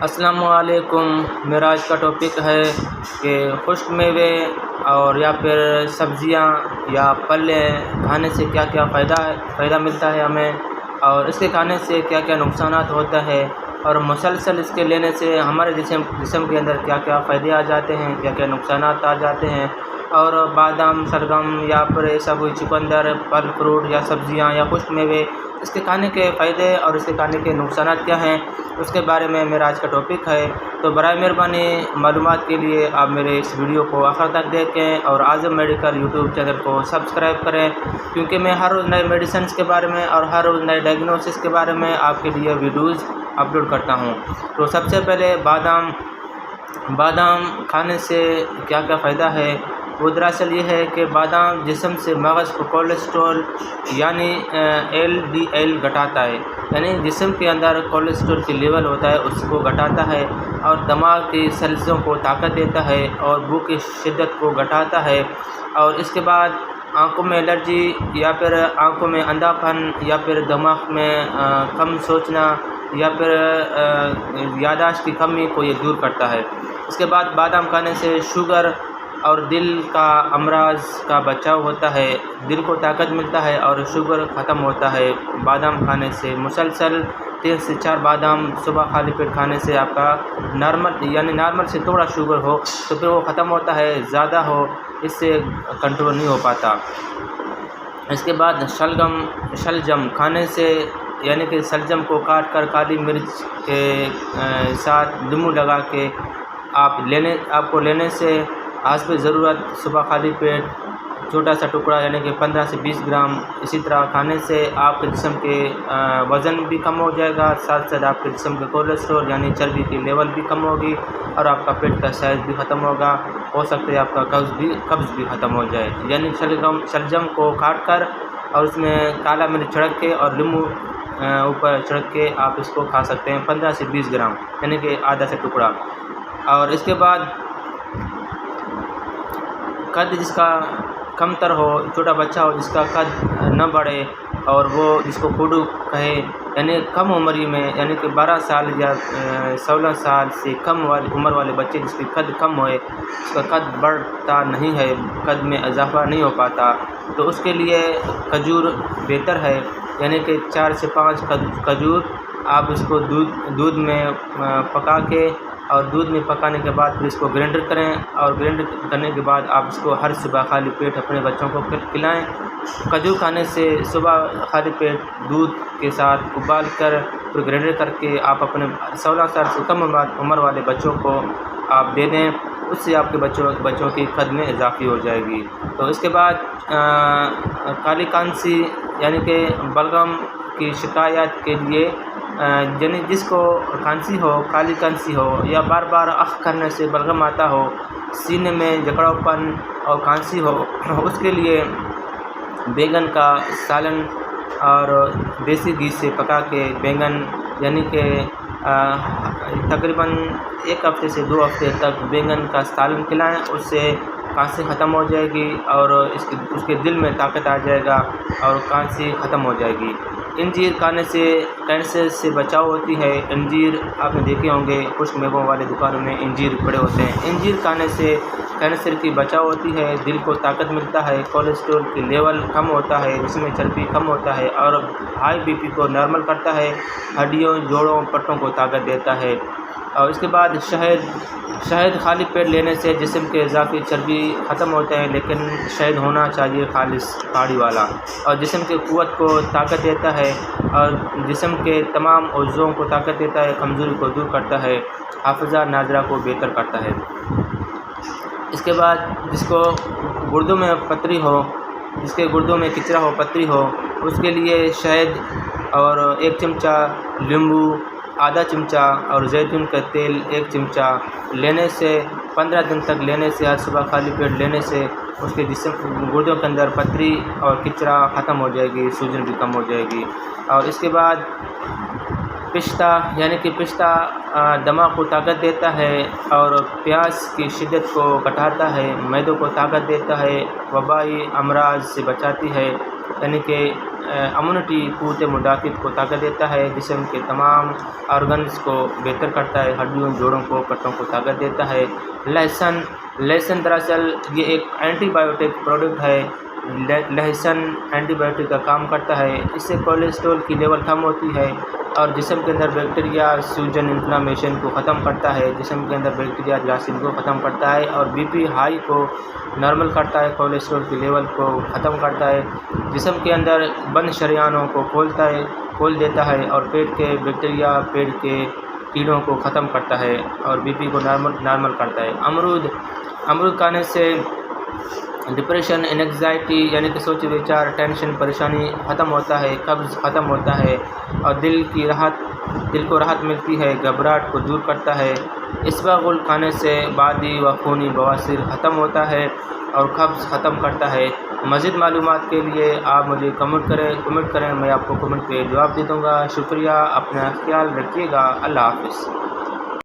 السلام علیکم۔ میرا آج کا ٹاپک ہے کہ خشک میوے اور یا پھر سبزیاں یا پھل کھانے سے کیا کیا فائدہ ملتا ہے ہمیں، اور اس کے کھانے سے کیا کیا نقصانات ہوتا ہے، اور مسلسل اس کے لینے سے ہمارے جسم کے اندر کیا کیا فائدے آ جاتے ہیں، کیا کیا نقصانات آ جاتے ہیں، اور بادام، شلگم یا پھر ایسا کوئی چقندر، پھل فروٹ یا سبزیاں یا خشک میوے، اس کے کھانے کے فائدے اور اس کے کھانے کے نقصانات کیا ہیں، اس کے بارے میں میرا آج کا ٹاپک ہے۔ تو برائے مہربانی معلومات کے لیے آپ میرے اس ویڈیو کو آخر تک دیکھیں اور اعظم میڈیکل یوٹیوب چینل کو سبسکرائب کریں، کیونکہ میں ہر روز نئے میڈیسنز کے بارے میں اور ہر روز نئے ڈائگنوسس کے بارے میں آپ کے لیے ویڈیوز اپلوڈ کرتا ہوں۔ تو سب سے پہلے بادام کھانے سے کیا کیا فائدہ ہے، وہ دراصل یہ ہے کہ بادام جسم سے مغز کو کولیسٹرول یعنی LDL گھٹاتا ہے، یعنی جسم کے اندر کولیسٹرول کی لیول ہوتا ہے اس کو گھٹاتا ہے، اور دماغ کی سیلزوں کو طاقت دیتا ہے اور بھوک کی شدت کو گھٹاتا ہے، اور اس کے بعد آنکھوں میں الرجی یا پھر آنکھوں میں اندھا پن یا پھر دماغ میں کم سوچنا یا پھر یادداشت کی کمی کو یہ دور کرتا ہے۔ اس کے بعد بادام کھانے سے شوگر اور دل کا امراض کا بچاؤ ہوتا ہے، دل کو طاقت ملتا ہے اور شوگر ختم ہوتا ہے بادام کھانے سے۔ مسلسل 3 سے 4 بادام صبح خالی پیٹ کھانے سے آپ کا نارمل سے تھوڑا شوگر ہو تو پھر وہ ختم ہوتا ہے، زیادہ ہو اس سے کنٹرول نہیں ہو پاتا۔ اس کے بعد شلجم کھانے سے، یعنی کہ شلجم کو کاٹ کر کالی مرچ کے ساتھ لیمو لگا کے آپ کو لینے سے حسب ضرورت صبح خالی پیٹ چھوٹا سا ٹکڑا یعنی کہ 15 سے 20 گرام اسی طرح کھانے سے آپ کے جسم کے وزن بھی کم ہو جائے گا، ساتھ ساتھ آپ کے جسم کے کولیسٹرول یعنی چربی کی لیول بھی کم ہوگی، اور آپ کا پیٹ کا سائز بھی ختم ہوگا، ہو سکتا ہے آپ کا قبض بھی ختم ہو جائے۔ یعنی شلجم کو کاٹ کر اور اس میں کالا مرچ چھڑک کے اور لیمو اوپر چھڑک کے آپ اس کو کھا سکتے ہیں 15 سے 20 گرام یعنی کہ آدھا سا ٹکڑا۔ اور اس کے بعد قد جس کا کم تر ہو، چھوٹا بچہ ہو جس کا قد نہ بڑھے، اور وہ جس کو کوڈو کہے، یعنی کم عمری میں، یعنی کہ 12 سال یا 16 سال سے کم عمر والے بچے جس کی قد کم ہوئے، اس کا قد بڑھتا نہیں ہے، قد میں اضافہ نہیں ہو پاتا، تو اس کے لیے کھجور بہتر ہے، یعنی کہ 4 سے 5 کھجور آپ اس کو دودھ میں پکا کے، اور دودھ میں پکانے کے بعد پھر اس کو گرائنڈر کریں، اور گرائنڈر کرنے کے بعد آپ اس کو ہر صبح خالی پیٹ اپنے بچوں کو پلائیں۔ کھجور کھانے سے صبح خالی پیٹ دودھ کے ساتھ ابال کر پھر گرائنڈر کر کے آپ اپنے 16 سال سے کم عمر والے بچوں کو آپ دے دیں، اس سے آپ کے بچوں کی قد میں اضافی ہو جائے گی۔ تو اس کے بعد کالی کانسی یعنی کہ بلغم کی شکایت کے لیے، یعنی جس کو کھانسی ہو، کالی کانسی ہو، یا بار بار اخ کرنے سے بلغم آتا ہو، سینے میں جکڑاؤ پن اور کھانسی ہو، اس کے لیے بیگن کا سالن اور دیسی گھی سے پکا کے بیگن، یعنی کہ تقریباً 1 ہفتے سے 2 ہفتے تک بیگن کا سالن کھلائیں، اس سے کھانسی ختم ہو جائے گی اور اس کے دل میں طاقت آ جائے گا اور کھانسی ختم ہو جائے گی۔ انجیر کھانے سے کینسر سے بچاؤ ہوتی ہے۔ انجیر آپ نے دیکھے ہوں گے، خشک میووں والے دکانوں میں انجیر پڑے ہوتے ہیں۔ انجیر کھانے سے کینسر کی بچاؤ ہوتی ہے، دل کو طاقت ملتا ہے، کولیسٹرول کی لیول کم ہوتا ہے، جسم میں چربی کم ہوتا ہے، اور ہائی BP کو نارمل کرتا ہے، ہڈیوں، جوڑوں، پٹوں کو طاقت دیتا ہے۔ اور اس کے بعد شہد خالی پیٹ لینے سے جسم کے اضافی چربی ختم ہوتے ہیں، لیکن شہد ہونا چاہیے خالص پہاڑی والا، اور جسم کی قوت کو طاقت دیتا ہے، اور جسم کے تمام عضووں کو طاقت دیتا ہے، کمزوری کو دور کرتا ہے، حافظہ ناظرہ کو بہتر کرتا ہے۔ اس کے بعد جس کو گردوں میں پتری ہو، جس کے گردوں میں کچرا ہو، پتری ہو، اس کے لیے شہد اور 1 چمچہ لیمبو، آدھا چمچہ اور زیتون کا تیل 1 چمچہ لینے سے 15 دن تک لینے سے، ہر صبح خالی پیٹ لینے سے اس کے گردوں کے اندر پتری اور کچرا ختم ہو جائے گی، سوجن بھی کم ہو جائے گی۔ اور اس کے بعد پستہ، یعنی کہ پستہ دماغ کو طاقت دیتا ہے اور پیاس کی شدت کو گھٹاتا ہے، معدے کو طاقت دیتا ہے، وبائی امراض سے بچاتی ہے، یعنی کہ امیونٹی قوت مدافعت کو طاقت دیتا ہے، جسم کے تمام آرگنز کو بہتر کرتا ہے، ہڈیوں جوڑوں کو پٹوں کو طاقت دیتا ہے۔ لہسن دراصل یہ ایک اینٹی بایوٹک پروڈکٹ ہے۔ لہسن اینٹی بایوٹک کا کام کرتا ہے، اس سے کولیسٹرول کی لیول کم ہوتی ہے اور جسم کے اندر بیکٹیریا سوجن انفلاممیشن کو ختم کرتا ہے، جسم کے اندر بیکٹیریا جراثیم کو ختم کرتا ہے اور بی پی ہائی کو نارمل کرتا ہے، کولیسٹرول کی لیول کو ختم کرتا ہے، جسم کے اندر بند شریانوں کو کھول دیتا ہے اور پیٹ کے بیکٹیریا پیٹ کے کیڑوں کو ختم کرتا ہے اور بی پی کو نارمل کرتا ہے۔ امرود کھانے سے ڈپریشن، انگزائٹی یعنی کہ سوچ وچار، ٹینشن، پریشانی ختم ہوتا ہے، قبض ختم ہوتا ہے اور دل کو راحت ملتی ہے، گھبراہٹ کو دور کرتا ہے۔ اسباغول کھانے سے بادی و خونی بواسیر ختم ہوتا ہے اور قبض ختم کرتا ہے۔ مزید معلومات کے لیے آپ مجھے کمنٹ کریں، میں آپ کو کمنٹ پہ جواب دے دوں گا۔ شکریہ، اپنا خیال رکھیے گا، اللہ حافظ۔